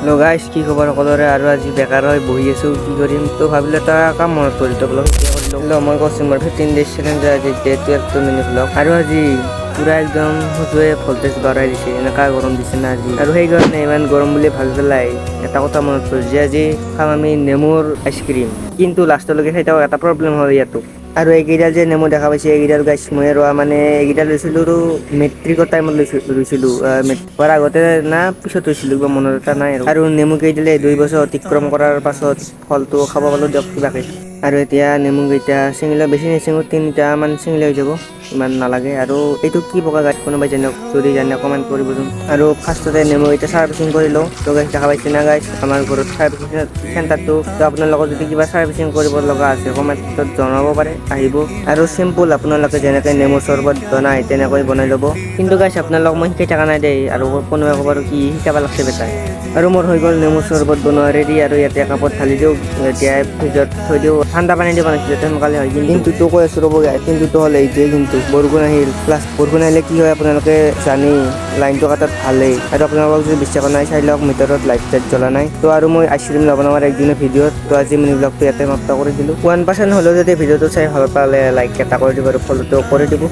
Hello' গাইছ, কি খবৰ সকলোৰে? আৰু আজি বেকাৰ হৈ বহি আছোঁ, কি কৰিম তো ভাবিলোঁ এটা কাম মনত পৰিল, তো ব্লগ এতিয়া কৰিলোঁ। হেল্ল' মই কৈছোঁ মোৰ 15 days চেলেঞ্জ আজি ডে 12 মিনিট ব্লগ। আৰু আজি পুৰা একদম সজুৱে ভল্টেজ বঢ়াই দিছে, এনেকুৱা গৰম দিছে না আজি। আৰু সেইকাৰণে ইমান গৰম বুলি ভাবি পেলাই এটা কথা মনত পৰিল যে আজি খাম আমি নেমুৰ আইচক্ৰীম। কিন্তু লাষ্টলৈকে সেইটো এটা প্ৰব্লেম হয় ইয়াতো। আৰু এইকেইডাল যে নেমু দেখা পাইছে, এইকেইডাল গাইছ মই ৰোৱা মানে এইকেইডাল লৈছিলোঁ মেট্ৰিকৰ টাইমত ৰুইছিলোঁ। মেট্ৰিক হোৱাৰ আগতে না পিছত ৰুইছিলোঁ, মনত এটা নাই। আৰু নেমু কেইডালে 2 বছৰ অতিক্ৰম কৰাৰ পাছত ফলটো খাব পালোঁ দিয়ক কিবাকে। আৰু এতিয়া নেমু কেইটা চিঙিলে বেছি নিচিঙো, 3টামান চিঙিলে হৈ যাব, ইমান নালাগে। আৰু এইটো কি পকা গাছ কোনোবাই জানক, যদি জানে কমেণ্ট কৰিবচোন। আৰু ফাৰ্ষ্টতে নেমু এতিয়া চাৰ্ভিচিং কৰি লওঁ। তো গাইছ দেখা পাইছে না গাইছ, আমাৰ ঘৰত চাৰ্ভিচিং চেণ্টাৰটো। তো আপোনালোকৰ যদি কিবা চাৰ্ভিচিং কৰিব লগা আছে কমেণ্টত জনাব পাৰে, আহিব। আৰু চিম্পুল আপোনালোকে যেনেকৈ নেমু চৰ্বত বনাই তেনেকৈ বনাই ল'ব। কিন্তু গাইছ আপোনালোকক মই শিকাই থকা নাই দেই, আৰু কোনোবাই ক'ব কি শিকাব লাগছে বেটাই। আৰু মোৰ হৈ গ'ল নেমু চৰ্বত বনোৱা ৰেডি। আৰু ইয়াতে কাপত ঢালি দিওঁ, এতিয়া ফ্ৰিজত থৈ দিওঁ। ঠাণ্ডা পানী দি বনাইছোঁ যাতে সোনকালে হয়। কিন্তু তো কৈ আছোঁ ৰ'ব গাইছ, কিন্তু তো হ'লে এইটোৱে কিন্তু বৰষুণ আহিল। প্লাছ বৰষুণ আহিলে কি হয় আপোনালোকে জানেই, লাইনটো কাটাত ভালেই। আৰু আপোনালোকক যদি বিশ্বাস নাই চাই লওক, মিটাৰত লাইট চাইট জ্বলা নাই। তো আৰু মই আইচক্ৰীম নবনাৱাৰ একদিনৰ ভিডিঅ'ত, তো আজি মিনি ব্লগটো ইয়াতে সমাপ্ত কৰি দিলোঁ। 1% হ'লেও যদি ভিডিঅ'টো চাই ভাল পালে লাইক এটা কৰি দিব আৰু ফলোটো কৰি দিব।